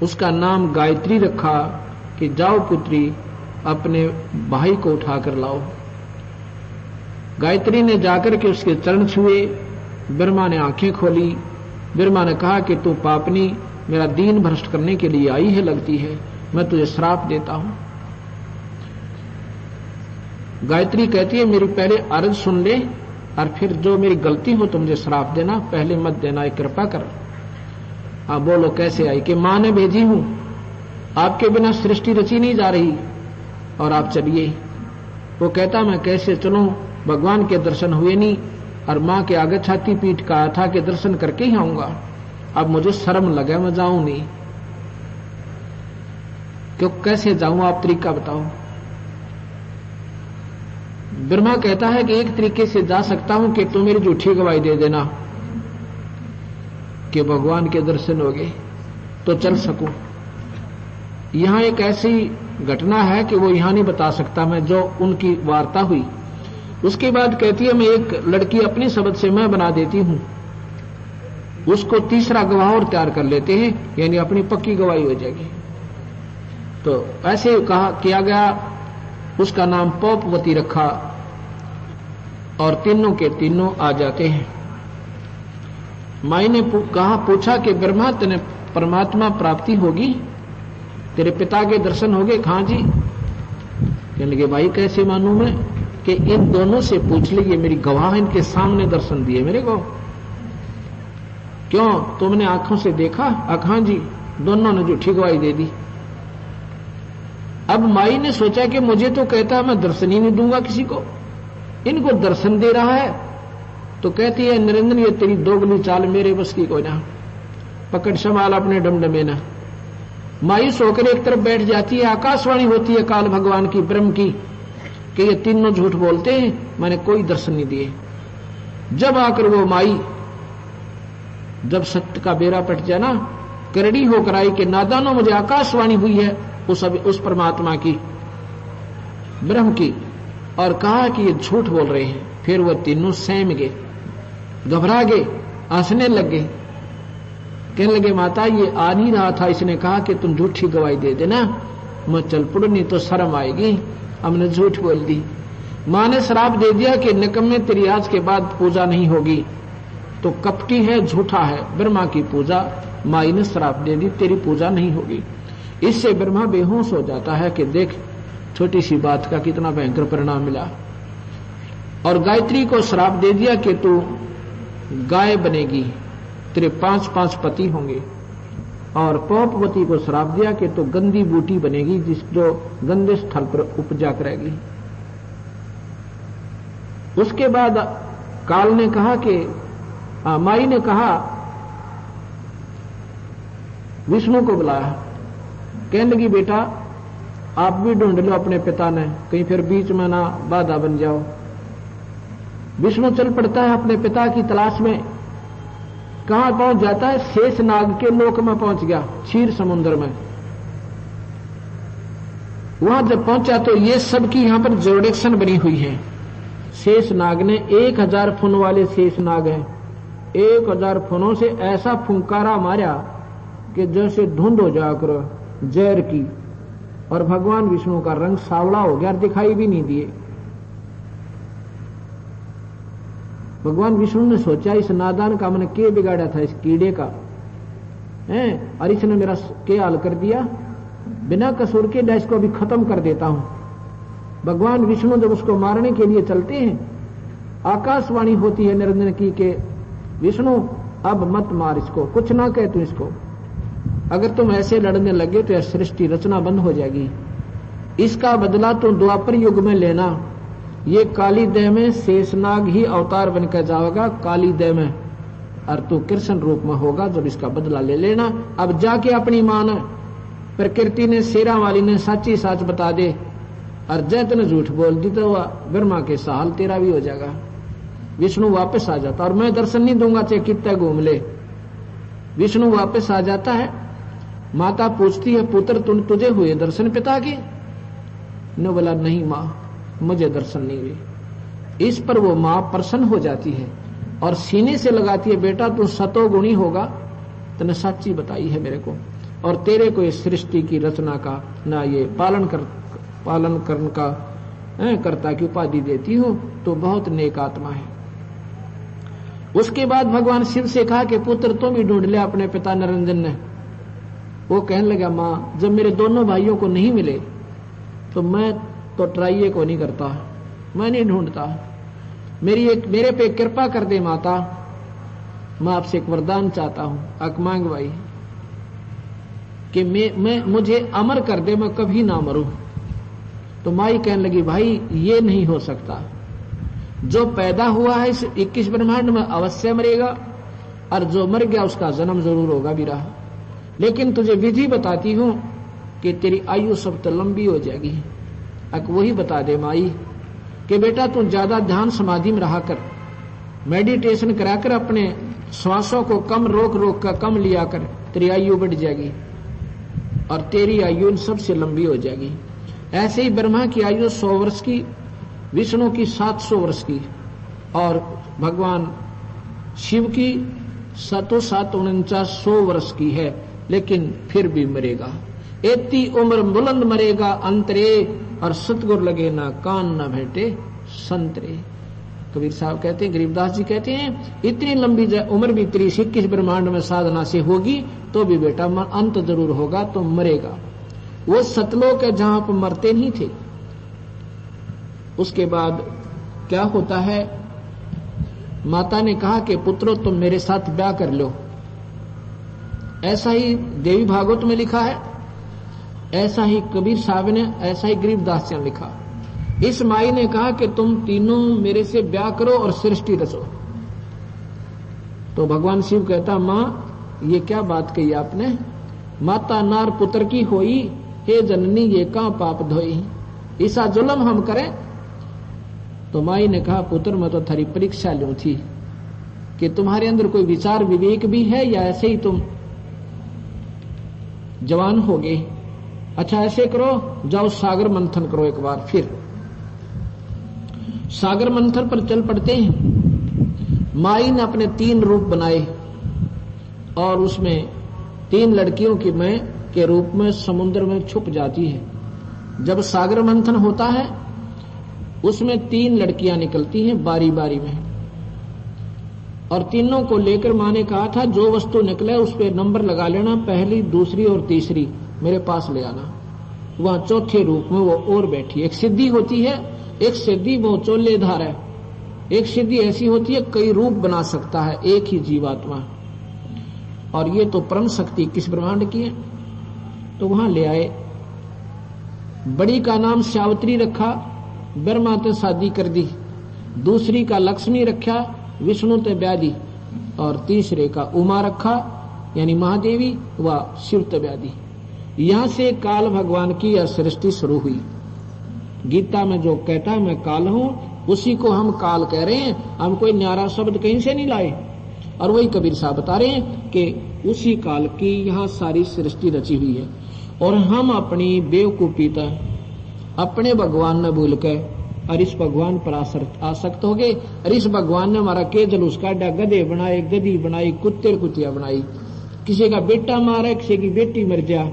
उसका नाम गायत्री रखा कि जाओ पुत्री अपने भाई को उठाकर लाओ। गायत्री ने जाकर के उसके चरण छुए। ब्रह्मा ने आंखें खोली। ब्रह्मा ने कहा कि तू पापनी मेरा दीन भ्रष्ट करने के लिए आई है लगती है, मैं तुझे श्राप देता हूं। गायत्री कहती है मेरी पहले अर्ज सुन ले और फिर जो मेरी गलती हो तो मुझे श्राप देना, पहले मत देना, एक कृपा कर। आप बोलो कैसे आई? कि मां ने भेजी हूं, आपके बिना सृष्टि रची नहीं जा रही और आप चलिए। वो कहता मैं कैसे चलूं, भगवान के दर्शन हुए नहीं और मां के आगे छाती पीट का था कि दर्शन करके ही आऊंगा, अब मुझे शर्म लगा, मैं जाऊं नहीं। क्यों, कैसे जाऊं, आप तरीका बताओ। ब्रह्मा कहता है कि एक तरीके से जा सकता हूं कि तुम मेरी झूठी गवाही दे देना कि भगवान के दर्शन हो गए तो चल सकूं। यहां एक ऐसी घटना है कि वो यहां नहीं बता सकता मैं, जो उनकी वार्ता हुई। उसके बाद कहती है मैं एक लड़की अपनी शब्द से मैं बना देती हूं, उसको तीसरा गवाह और तैयार कर लेते हैं, यानी अपनी पक्की गवाही हो जाएगी। तो ऐसे कहा किया गया। उसका नाम पौपवती रखा और तीनों के तीनों आ जाते हैं। माई ने पूछा कि ब्रह्मा तेने परमात्मा प्राप्ति होगी, तेरे पिता के दर्शन होंगे? हाँ जी। कहने लगे भाई कैसे मानूं मैं? कि इन दोनों से पूछ लीजिए, मेरी गवाह, इनके सामने दर्शन दिए मेरे को। क्यों, तुमने आंखों से देखा? हाँ जी। दोनों ने झूठी गवाही दे दी। अब माई ने सोचा कि मुझे तो कहता है मैं दर्शन ही नहीं दूंगा किसी को, इनको दर्शन दे रहा है। तो कहती है नरेंद्र ये तेरी दोगली चाल मेरे बस की कोई ना, पकड़ संभाल अपने डमडमे ना। माई सोकर एक तरफ बैठ जाती है। आकाशवाणी होती है काल भगवान की, ब्रह्म की, कि ये तीनों झूठ बोलते हैं, मैंने कोई दर्शन नहीं दिए। जब आकर वो माई, जब सत्य का बेड़ा पट जाए ना, करड़ी होकर आई कि नादानों मुझे आकाशवाणी हुई है उस परमात्मा की, ब्रह्म की, और कहा कि ये झूठ बोल रहे हैं। फिर वो तीनों सहम गए, घबरा गए, हंसने लगे, कहने लगे माता ये आ नहीं रहा था, इसने कहा कि तुम झूठी गवाही दे देना, मैं चल पड़ू नहीं तो शर्म आएगी, हमने झूठ बोल दी। मां ने श्राप दे दिया कि निकम्मे तेरी आज के बाद पूजा नहीं होगी, तो कपटी है, झूठा है, ब्रह्मा की पूजा माई ने श्राप दे दी, तेरी पूजा नहीं होगी। इससे ब्रह्मा बेहोश हो जाता है कि देख छोटी सी बात का कितना भयंकर परिणाम मिला। और गायत्री को श्राप दे दिया कि तू गाय बनेगी, तेरे 5-5 पति होंगे। और पौपवती को श्राप दिया कि तू गंदी बूटी बनेगी, जो गंदे स्थल पर उपजा करेगी। उसके बाद काल ने कहा कि माई ने कहा, विष्णु को बुलाया, कहने लगी बेटा आप भी ढूंढ लो अपने पिता ने, कहीं फिर बीच में ना बाधा बन जाओ। विष्णु चल पड़ता है अपने पिता की तलाश में। कहां पहुंच जाता है? शेषनाग के लोक में पहुंच गया, क्षीर समुद्र में। वहां जब पहुंचा तो ये सबकी यहां पर जोड़ेक्शन बनी हुई है। शेषनाग ने 1000 फुन वाले शेषनाग हैं, 1000 फुनों से ऐसा फुंकारा मारा कि जैसे धुंध हो जाकर जहर की, और भगवान विष्णु का रंग सावला हो गया, दिखाई भी नहीं दिए। भगवान विष्णु ने सोचा इस नादान का मैंने क्या बिगाड़ा था, इस कीड़े का है, और इसने मेरा क्या हाल कर दिया, बिना कसूर के डैश को भी खत्म कर देता हूं। भगवान विष्णु जब उसको मारने के लिए चलते हैं, आकाशवाणी होती है निरंजन की कि विष्णु अब मत मार इसको, कुछ ना कह तू इसको। अगर तुम ऐसे लड़ने लगे तो यह सृष्टि रचना बंद हो जाएगी। इसका बदला तुम द्वापर युग में लेना। ये काली देह में शेषनाग ही अवतार बनकर जाएगा, काली देह में, और तू कृष्ण रूप में होगा जब इसका बदला ले लेना। अब जाके अपनी मान प्रकृति ने, शेरा वाली ने सच्ची साच बता दे, और जैत ने झूठ बोल दी तो वह ब्रह्मा के साल तेरा भी हो जाएगा। विष्णु वापस आ जाता, और मैं दर्शन नहीं दूंगा चाहे कितना घूम ले। विष्णु वापस आ जाता है। माता पूछती है, पुत्र तुझे हुए दर्शन पिता के? ने बोला, नहीं माँ, मुझे दर्शन नहीं हुए। इस पर वो माँ प्रसन्न हो जाती है और सीने से लगाती है, बेटा तू सतोगुणी होगा, तूने सच्ची बताई है मेरे को, और तेरे को इस सृष्टि की रचना का ना ये पालन करने का कर्ता की उपाधि देती हूँ, तो बहुत नेक आत्मा है। उसके बाद भगवान शिव से कहा कि पुत्र तुम ही ढूंढ ले अपने पिता निरंजन ने। वो कहने लगा, माँ जब मेरे दोनों भाइयों को नहीं मिले तो मैं तो ट्राई को नहीं करता, मैं नहीं ढूंढता। मेरे पे कृपा कर दे माता, मैं आपसे एक वरदान चाहता हूं, अकमांग भाई, कि मुझे अमर कर दे, मैं कभी ना मरूं। तो माई कहने लगी, भाई ये नहीं हो सकता, जो पैदा हुआ है इस 21 ब्रह्मांड में अवश्य मरेगा, और जो मर गया उसका जन्म जरूर होगा भी रहा। लेकिन तुझे विधि बताती हूं कि तेरी आयु सब तो लंबी हो जाएगी। अब वही बता दे माई कि बेटा तू ज्यादा ध्यान समाधि में रहा कर, मेडिटेशन करा कर, अपने श्वासों को कम रोक कर कम लिया कर, तेरी आयु बढ़ जाएगी और तेरी आयु इन सबसे लंबी हो जाएगी। ऐसे ही ब्रह्मा की आयु 100 वर्ष की, विष्णु की 700 वर्ष की, और भगवान शिव की 749 वर्ष की है, लेकिन फिर भी मरेगा। इतनी उम्र बुलंद मरेगा अंतरे, और सतगुर लगे ना कान ना भेंटे संतरे। कबीर साहब कहते हैं, गरीबदास जी कहते हैं, इतनी लंबी उम्र भी 23-21 ब्रह्मांड में साधना से होगी तो भी बेटा अंत जरूर होगा, तो मरेगा। वो सतलोक है जहां पर मरते नहीं थे। उसके बाद क्या होता है, माता ने कहा कि पुत्रो तुम मेरे साथ ब्याह कर लो। ऐसा ही देवी भागवत में लिखा है, ऐसा ही कबीर साहब ने, ऐसा ही गरीबदास ने लिखा। इस माई ने कहा कि तुम तीनों मेरे से ब्याह करो और सृष्टि रचो। तो भगवान शिव कहता, माँ ये क्या बात कही आपने, माता नार पुत्र की होई, हे जननी ये कहां पाप धोई, ऐसा जुल्म हम करें। तो माई ने कहा, पुत्र मैं तो थारी परीक्षा लूं थी कि तुम्हारे अंदर कोई विचार विवेक भी है या ऐसे ही तुम जवान हो गए। अच्छा ऐसे करो, जाओ सागर मंथन करो एक बार। फिर सागर मंथन पर चल पड़ते हैं। माई ने अपने 3 रूप बनाए और उसमें 3 लड़कियों की मैं के रूप में समुद्र में छुप जाती है। जब सागर मंथन होता है उसमें 3 लड़कियां निकलती हैं बारी बारी में, और तीनों को लेकर मां ने कहा था, जो वस्तु निकले उस पर नंबर लगा लेना, पहली, दूसरी और तीसरी मेरे पास ले आना। वहां चौथे रूप में वो और बैठी। एक सिद्धि होती है, एक सिद्धि वो चोलेधार है, एक सिद्धि ऐसी होती है कई रूप बना सकता है एक ही जीवात्मा, और ये तो परम शक्ति किस ब्रह्मांड की है। तो वहां ले आए। बड़ी का नाम सावित्री रखा, ब्रह्मा ते शादी कर दी। दूसरी का लक्ष्मी रखा, विष्णु ते ब्याह दी, और तीसरे का उमा रखा यानी महादेवी, व शिव ते ब्याह दी। यहां से काल भगवान की यह सृष्टि शुरू हुई। गीता में जो कहता है मैं काल हूं, उसी को हम काल कह रहे हैं, हम कोई न्यारा शब्द कहीं से नहीं लाए। और वही कबीर साहब बता रहे हैं कि उसी काल की यहाँ सारी सृष्टि रची हुई है, और हम अपनी बेवकूफीता अपने भगवान ने भूल के और इस भगवान पर आसक्त हो गए। और इस भगवान ने हमारा के जलूस काटा, गधे बनाए, गधी बनाई, कुत्ते कुतिया बनाई, किसी का बेटा मारा, किसी की बेटी मर जा।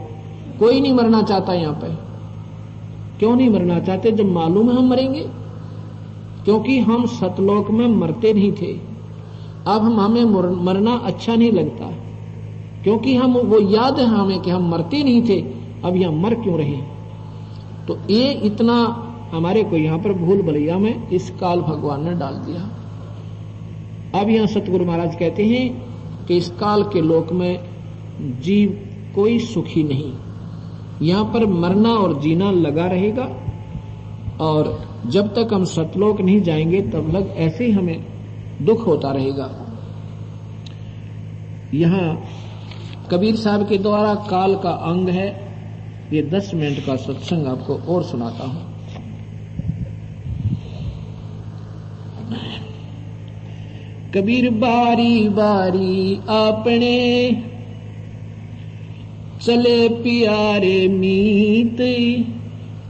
कोई नहीं मरना चाहता यहाँ पे। क्यों नहीं मरना चाहते? जब मालूम है हम मरेंगे, क्योंकि हम सतलोक में मरते नहीं थे। अब हमें मरना अच्छा नहीं लगता, क्योंकि हम वो याद है हमें कि हम मरते नहीं थे, अब यहाँ मर क्यों रहे। तो ये इतना हमारे को यहाँ पर भूल भलैया में इस काल भगवान ने डाल दिया। अब यहाँ सतगुरु महाराज कहते हैं कि इस काल के लोक में जीव कोई सुखी नहीं। यहां पर मरना और जीना लगा रहेगा, और जब तक हम सतलोक नहीं जाएंगे तब तक ऐसे ही हमें दुख होता रहेगा। यहां कबीर साहब के द्वारा काल का अंग है। ये 10 मिनट का सत्संग आपको और सुनाता हूं। कबीर बारी बारी आपने चले प्यारे मीत,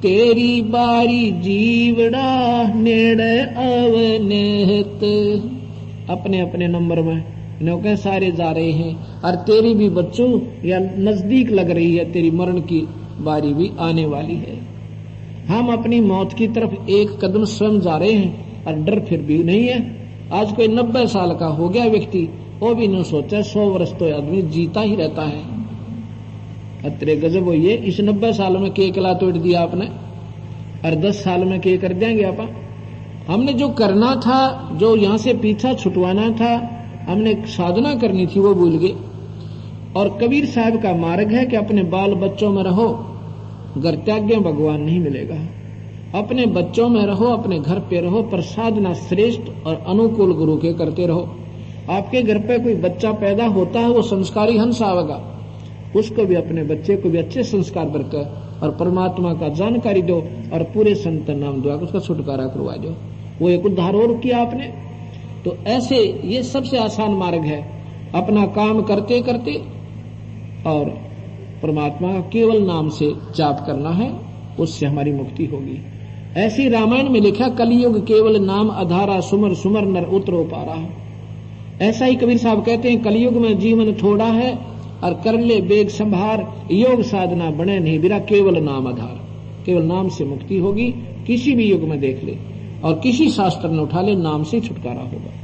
तेरी बारी जीवड़ा नेड़े अवनेत। अपने अपने नंबर में नौके सारे जा रहे हैं, और तेरी भी बच्चों या नजदीक लग रही है, तेरी मरण की बारी भी आने वाली है। हम अपनी मौत की तरफ एक कदम स्वयं जा रहे हैं, और डर फिर भी नहीं है। आज कोई 90 साल का हो गया व्यक्ति, वो भी नहीं सोचा 100 वर्ष तो आदमी जीता ही रहता है। अतरे गजब हो ये, इस 90 साल में के कला तोड़ दिया आपने, और 10 साल में के कर देंगे आप। हमने जो करना था, जो यहाँ से पीछा छुटवाना था, हमने साधना करनी थी, वो भूल गए। और कबीर साहब का मार्ग है कि अपने बाल बच्चों में रहो, घर त्याग्य भगवान नहीं मिलेगा। अपने बच्चों में रहो, अपने घर पे रहो, पर साधना श्रेष्ठ और अनुकूल गुरु के करते रहो। आपके घर पे कोई बच्चा पैदा होता है, वो संस्कारी हंस आवेगा, उसको भी, अपने बच्चे को भी अच्छे संस्कार भरकर और परमात्मा का जानकारी दो, और पूरे संत नाम दुआ उसका छुटकारा करवा दो। वो एक उद्धार और किया आपने। तो ऐसे ये सबसे आसान मार्ग है, अपना काम करते करते और परमात्मा का केवल नाम से जाप करना है, उससे हमारी मुक्ति होगी। ऐसी रामायण में लिखा, कलयुग केवल नाम आधारा, सुमर सुमर नर उतरो पारा। ऐसा ही कबीर साहब कहते हैं, कलयुग में जीवन थोड़ा है, और कर ले बेग संभार, योग साधना बने नहीं बिरा, केवल नाम आधार। केवल नाम से मुक्ति होगी। किसी भी युग में देख ले, और किसी शास्त्र ने उठा ले, नाम से छुटकारा होगा।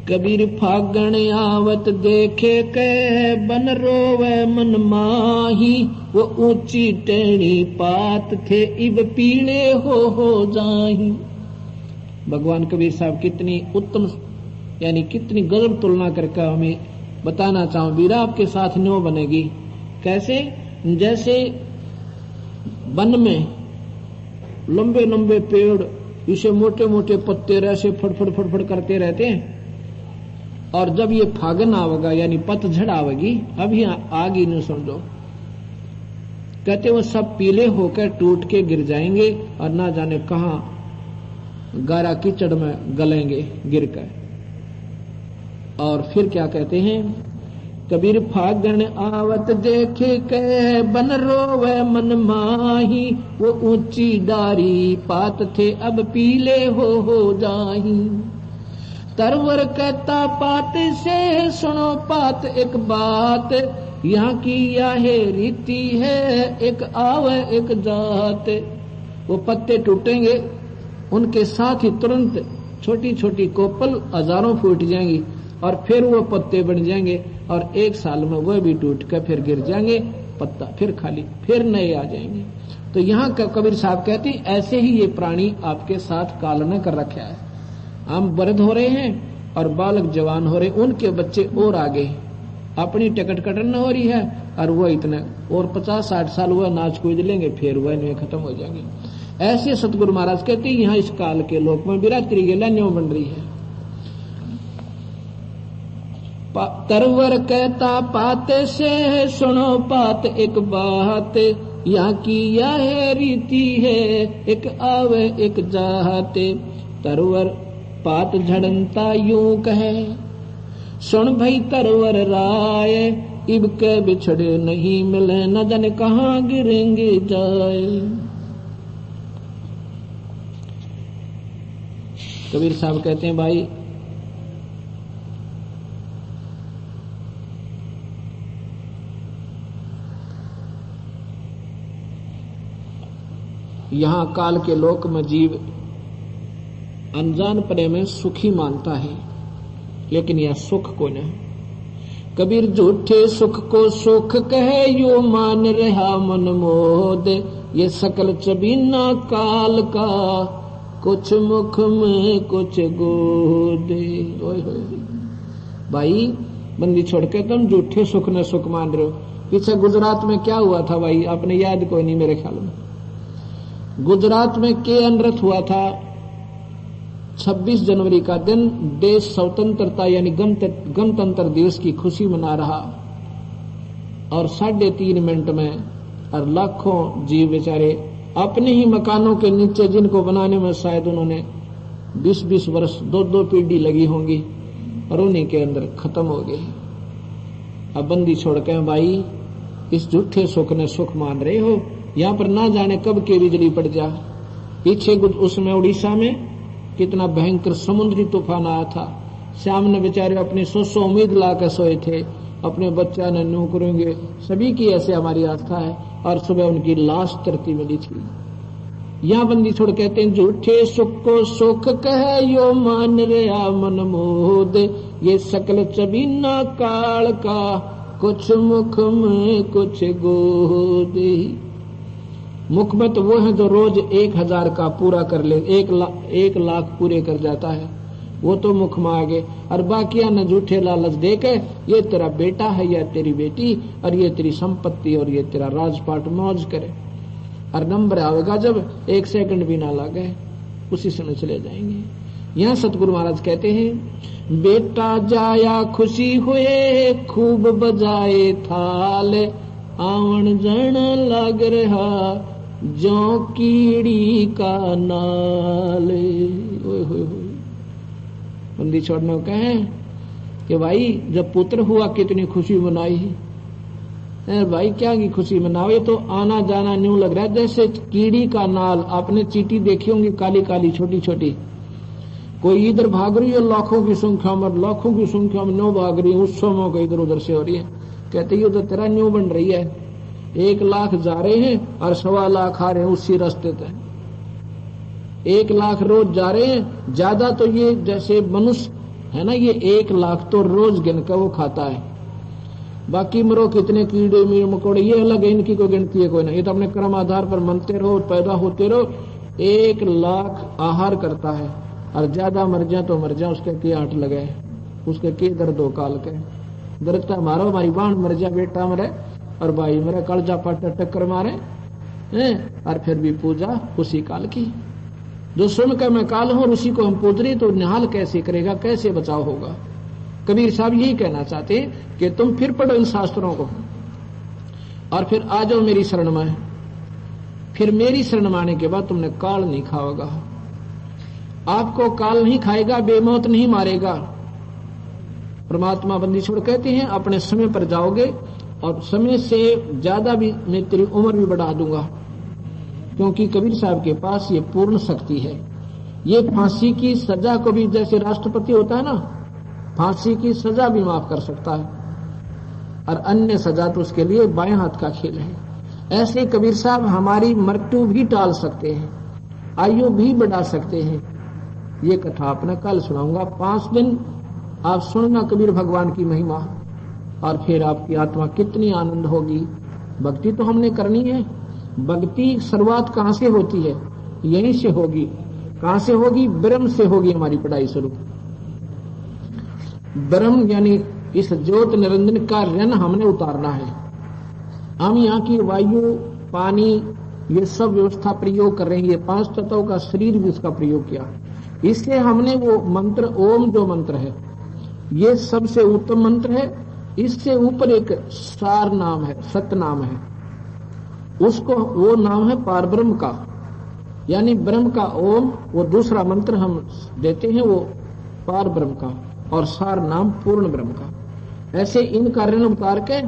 कबीर फागण आवत देखे के, बन रोवे मन माही, वो ऊंची टेढ़ी पात थे, इब पीले हो जाही। भगवान कबीर साहब कितनी उत्तम, यानी कितनी गजब तुलना करके हमें बताना चाहूं। बीरा आपके साथ न्यों बनेगी कैसे? जैसे वन में लंबे लंबे पेड़, इसे मोटे मोटे पत्ते ऐसे फड़फड़ फड़फड़ करते रहते हैं, और जब ये फागन आवेगा यानी पतझड़ आवेगी, अभी आगे नहीं समझो, कहते वो सब पीले होकर टूट के गिर जाएंगे, और ना जाने कहां गारा कीचड़ में गलेंगे गिरकर। और फिर क्या कहते हैं, कबीर फागण आवत देखे के, बन रोवे मन माही, वो ऊंची डारी पात थे, अब पीले हो जाही। तरवर कहता पात से, सुनो पात एक बात, यहाँ की यह रीति है, एक आवे एक जात। वो पत्ते टूटेंगे, उनके साथ ही तुरंत छोटी छोटी कोपल हजारों फूट जाएंगी, और फिर वो पत्ते बन जाएंगे, और 1 साल में वह भी टूट कर फिर गिर जाएंगे, पत्ता फिर खाली, फिर नए आ जाएंगे। तो यहाँ कबीर साहब कहते हैं, ऐसे ही ये प्राणी आपके साथ काल ने कर रखा है। हम वृद्ध हो रहे हैं और बालक जवान हो रहे, उनके बच्चे और आगे, अपनी टिकट कटन हो रही है, और वह इतने और 50-60 साल वह नाच कूद लेंगे, फिर वह न्यू खत्म हो जाएंगे। ऐसे सतगुरु महाराज कहते हैं, यहाँ इस काल के लोक में बिरात्री गेला न्यू बन रही है। तरवर कहता पाते से, सुनो पात एक बात, यहाँ की यह रीति है, एक आवे एक जाते। तरवर पात झड़नता यूं कहे, सुन भई तरवर राय, इब के बिछड़े नहीं मिले, न जाने कहाँ गिरेंगे जाए। कबीर साहब कहते हैं, भाई यहाँ काल के लोक में जीव अनजान पने में सुखी मानता है, लेकिन यह सुख को न। कबीर झूठे सुख को सुख कहे, यो मान रहा मन मोद, ये सकल चबीना काल का, कुछ मुख में कुछ गोदे। भाई बंदी छोड़ के तुम झूठे सुख न सुख मान रहे हो। पीछे गुजरात में क्या हुआ था भाई, आपने याद कोई नहीं मेरे ख्याल में। गुजरात में के अनर्थ हुआ था। 26 जनवरी का दिन देश स्वतंत्रता यानी गणतंत्र दिवस की खुशी मना रहा, और 3.5 मिनट में और लाखों जीव बेचारे अपने ही मकानों के नीचे, जिनको बनाने में शायद उन्होंने 20-20 वर्ष 2-2 पीढ़ी लगी होंगी, और उन्हीं के अंदर खत्म हो गई। अब बंदी छोड़ के भाई इस झूठे सुख ने सुख मान रहे हो, यहाँ पर ना जाने कब के बिजली पड़ जा। पीछे उसमें उड़ीसा में कितना भयंकर समुद्री तूफान आया था। श्याम ने बेचारे अपनी सोचो उम्मीद ला कर सोए थे, अपने बच्चा ने न्यू करेंगे, सभी की ऐसे हमारी आस्था है, और सुबह उनकी लाश धरती मिली थी। यहाँ बंदी छोड़ कहते हैं झूठे सुख को सुख कह यो मान रहा मन मोद, ये सकल चबीना काल का कुछ मुख में कुछ गोदे। मुख में तो वो है जो रोज 1000 का पूरा कर ले, 1 लाख पूरे कर जाता है, वो तो मुख में आ गए। और बाकिया न झूठे लालच देके ये तेरा बेटा है या तेरी बेटी, और ये तेरी संपत्ति, और ये तेरा राजपाट मौज करे। और नंबर आवेगा जब 1 सेकंड भी ना लगे, उसी समय चले जाएंगे। यहाँ सतगुरु महाराज कहते हैं बेटा जाया खुशी हुए खूब बजाए थाल, आवन जन लग रहा जो कीड़ी का नाल। बंदी छोड़ने कहे कि भाई जब पुत्र हुआ कितनी खुशी मनाई है भाई, क्या की खुशी मनाओ, ये तो आना जाना न्यू लग रहा है जैसे कीड़ी का नाल। आपने चींटी देखी होंगी काली काली छोटी छोटी, कोई इधर भाग रही है लाखों की संख्या में न्यू भाग रही है, उत्सवों को इधर उधर से हो रही है। कहते ये तो तेरा न्यू बन रही है, 1 लाख जा रहे हैं और 1.25 लाख आ रहे हैं उसी रास्ते तक। 1 लाख रोज जा रहे हैं, ज्यादा तो ये जैसे मनुष्य है ना, ये 1 लाख तो रोज गिन कर वो खाता है। बाकी मरो कितने कीड़े मकोड़े ये अलग है, इनकी कोई गिनती है कोई ना। ये तो अपने क्रम आधार पर मनते रहो, पैदा होते रहो। 1 लाख आहार करता है, और ज्यादा मर जाए तो मर जाए, उसके के 8 लगे, उसके के दर्द हो काल के। दर्द का मारो, हमारी बाण मर जाए, बेटा मरे और भाई मरे, कलजा पट टक्कर मारे और फिर भी पूजा उसी काल की। जो सुन कर मैं काल हूं उसी को हम पूज रहे, तो निहाल कैसे करेगा, कैसे बचाव होगा। कबीर साहब यही कहना चाहते हैं कि तुम फिर पढ़ो इन शास्त्रों को और फिर आ जाओ मेरी शरण में। फिर मेरी शरण में आने के बाद तुमने काल नहीं खाओगा। आपको काल नहीं खाएगा, बेमौत नहीं मारेगा। परमात्मा बंदी छोड़ कहते हैं अपने समय पर जाओगे, और समय से ज्यादा भी मैं तेरी उम्र भी बढ़ा दूंगा, क्योंकि कबीर साहब के पास ये पूर्ण शक्ति है। ये फांसी की सजा को भी, जैसे राष्ट्रपति होता है ना, फांसी की सजा भी माफ कर सकता है, और अन्य सजा तो उसके लिए बाएं हाथ का खेल है। ऐसे कबीर साहब हमारी मृत्यु भी टाल सकते हैं, आयु भी बढ़ा सकते हैं। ये कथा अपना कल सुनाऊंगा। 5 दिन आप सुनना कबीर भगवान की महिमा, और फिर आपकी आत्मा कितनी आनंद होगी। भक्ति तो हमने करनी है। भक्ति शुरुआत कहाँ से होती है? यहीं से होगी। कहाँ से होगी? ब्रह्म से होगी हमारी पढ़ाई शुरू। ब्रह्म यानी इस ज्योत निरंजन का ऋण हमने उतारना है। हम यहाँ की वायु, पानी, ये सब व्यवस्था प्रयोग कर रहे हैं। ये 5 तत्वों का शरीर भी उसका प्रयोग किया। इससे हमने वो मंत्र, ओम जो मंत्र है, ये सबसे उत्तम मंत्र है। इससे ऊपर एक सार नाम है, सत्य नाम है, उसको वो नाम है पारब्रह्म का, यानी ब्रह्म का ओम। वो दूसरा मंत्र हम देते हैं वो पार ब्रह्म का, और सार नाम पूर्ण ब्रह्म का। ऐसे इनका ऋण उतार के,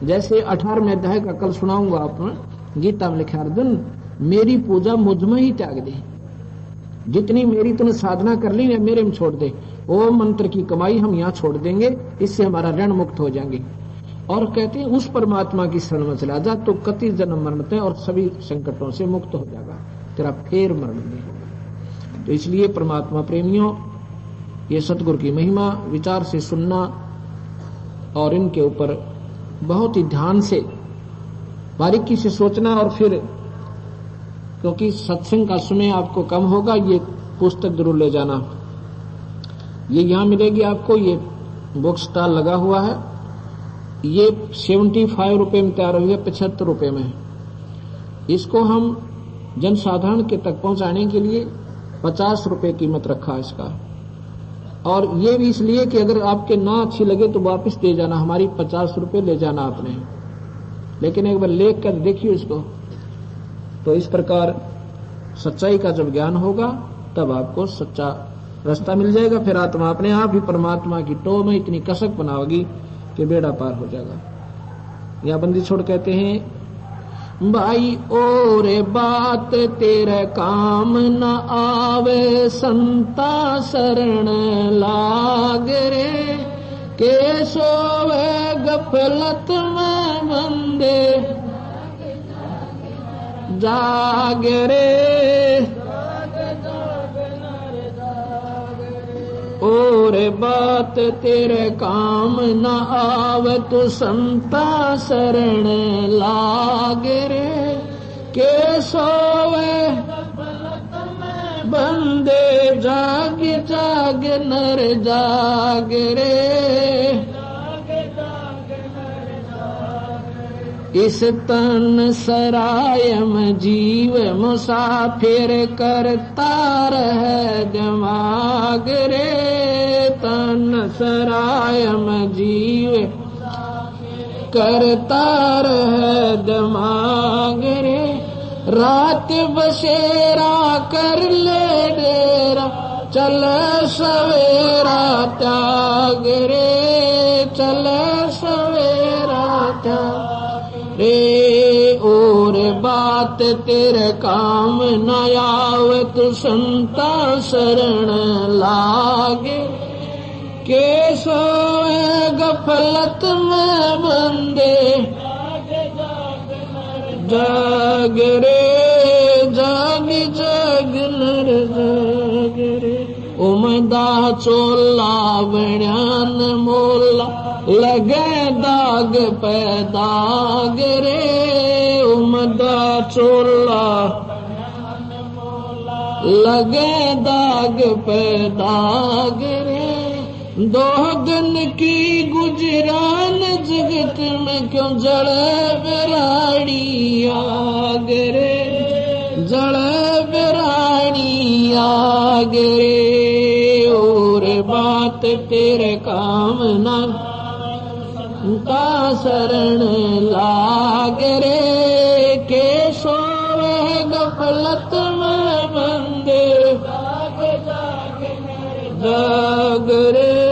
जैसे 18वें अध्याय का कल सुनाऊंगा आपने, गीता में लिखा अर्जुन मेरी पूजा मुझ में ही त्याग दे, जितनी मेरी तूने साधना कर ली ना मेरे में छोड़ दे। ओम मंत्र की कमाई हम यहाँ छोड़ देंगे, इससे हमारा ऋण मुक्त हो जाएंगे। और कहते हैं उस परमात्मा की शरण में चला जा तो कति जन्म मरण तय और सभी संकटों से मुक्त हो जाएगा, तेरा फेर मरण नहीं होगा। तो इसलिए परमात्मा प्रेमियों, ये सतगुरु की महिमा विचार से सुनना और इनके ऊपर बहुत ही ध्यान से बारीकी से सोचना, और फिर क्योंकि सत्संग का समय आपको कम होगा, ये पुस्तक जरूर ले जाना। ये यहाँ मिलेगी आपको, ये बुक स्टॉल लगा हुआ है। ये 75 रुपए में तैयार हुई है, 75 रुपए में। इसको हम जनसाधारण के तक पहुंचाने के लिए 50 रुपए कीमत रखा है इसका। और ये भी इसलिए कि अगर आपके ना अच्छी लगे तो वापस दे जाना, हमारी 50 रुपए ले जाना आपने, लेकिन एक बार लेख कर देखिए इसको। तो इस प्रकार सच्चाई का जब ज्ञान होगा तब आपको सच्चा रास्ता मिल जाएगा। फिर आत्मा अपने आप ही परमात्मा की टो में इतनी कसक बनाओगी कि बेड़ा पार हो जाएगा। या बंदी छोड़ कहते हैं, भाई और बात तेरे काम न आवे, संता शरण लाग रे, के सोवे गफलत में बंदे जाग रे। और बात तेरे काम न आवे, तो संता शरण लाग रे, के सोवे बंदे जाग जाग नर जाग रे। इस तन सरायम जीव मुसाफिर करता रह दिमाग रे। तन सरायम जीव करता रह दिमाग रे। रात बसेरा कर ले डेरा, चल सवेरा त्याग रे। चल सवेरा त्याग रे। और बात तेरे काम न आवे, तो संता शरण लागे, के सोए गफलत में बंदे जाग रे। जाग जाग नर जाग रे। उमदा चोला बण्यान मोला, लगे दाग पे दाग रे। उमदा चोला लगे दाग पे दाग रे। दोगन की गुजरान जगत में क्यों जड़े बिराड़ी आग रे। जड़े बिराड़ी आग रे। और बात तेरे काम ना का शरण लाग रे, के सोवे गफलत में बंदे जाग रे।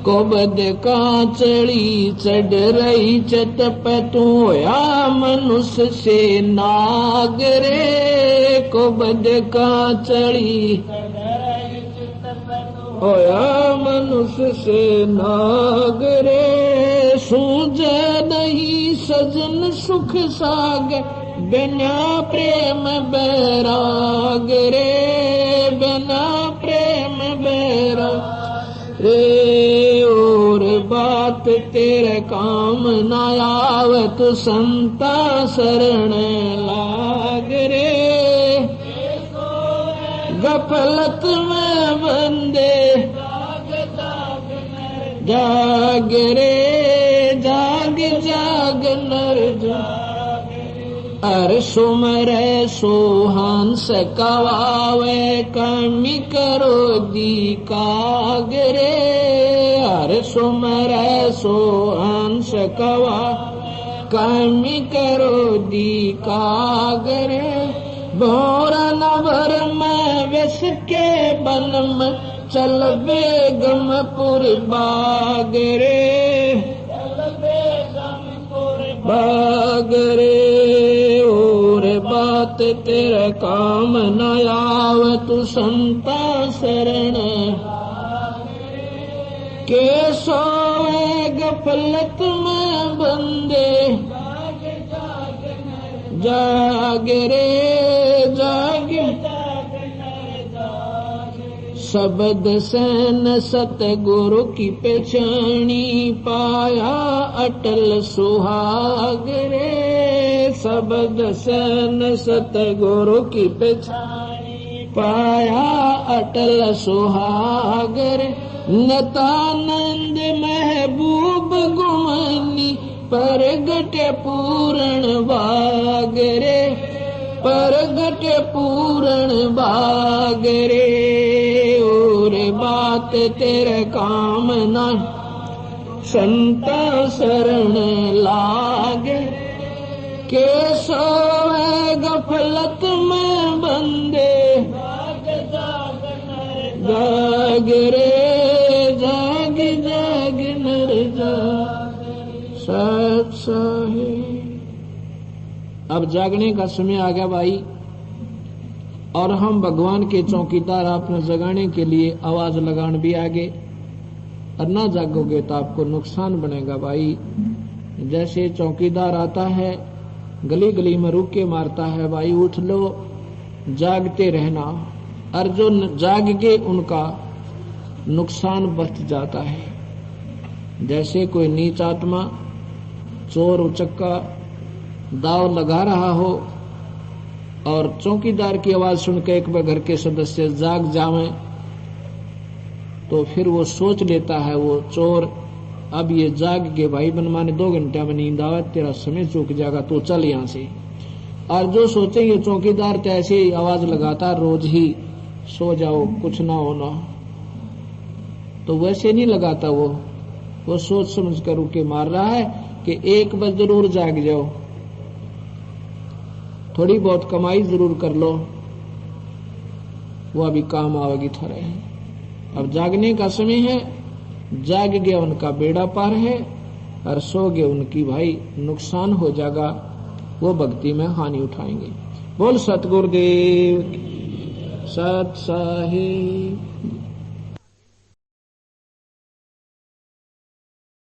कोबद का चढ़ी चढ़ रही चत पे, तू होया मनुष्य से नाग रे। कोबद का चढ़ी होया मनुष्य से नाग रे। सूझे नहीं सजन सुख साग, बिना प्रेम बैराग रे। बिना प्रेम बैराग रे। और बात तेरे काम न आवे, तो संता शरण लाग रे। गफलत में बंदे जाग रे। जाग जाग नर जाग। अरे सुमरे सोहान से कवावे, कमी करो दी काग रे। अरे सुमरे सोहान से कवा, कमी करो दी काग रे। भोरा नवर में विष के बन में, चल बेगमपुर बाग रे। बाग रे। और बात तेरे काम न आवे, तू संता शरण के सोए गफलत में बंदे जाग रे। जाग शब्द सैन सतगुरु की पहचानी, पाया अटल सुहाग रे। शब्द सैन सतगुरु की पहचानी, पाया अटल सुहागर नतानंद महबूब गुमनी परगट पूर्ण बागरे परगट पूर्ण बागरे और बात तेरे काम न संता शरण लागे के सोए गफलत में बंदे जाग रे जाग जाग नर जाग सत साहिब। अब जागने का समय आ गया भाई, और हम भगवान के चौकीदार आपने जगाने के लिए आवाज लगान भी आगे, और ना जागोगे तो आपको नुकसान बनेगा भाई। जैसे चौकीदार आता है गली गली में रुक के मारता है, भाई उठ लो जागते रहना, और जो जाग के उनका नुकसान बच जाता है। जैसे कोई नीच आत्मा चोर उचक्का दाव लगा रहा हो और चौकीदार की आवाज सुनकर एक बार घर के सदस्य जाग जावे तो फिर वो सोच लेता है वो चोर अब ये जाग के भाई बनमाने 2 घंटे में नींद आवे, तेरा समय चूक जाएगा तो चल यहां से। और जो सोचेंगे चौकीदार तो ऐसे ही आवाज लगाता रोज ही सो जाओ कुछ ना होना, तो वैसे नहीं लगाता वो सोच समझ कर रुके मार रहा है कि 1 बजे जरूर जाग जाओ, थोड़ी बहुत कमाई जरूर कर लो, वो अभी काम आवेगी थारे। अब जागने का समय है, जाग गया उनका बेड़ा पार है, और सो गए उनकी भाई नुकसान हो जाएगा, वो भक्ति में हानि उठाएंगे। बोल सतगुरुदेव सत साहिब।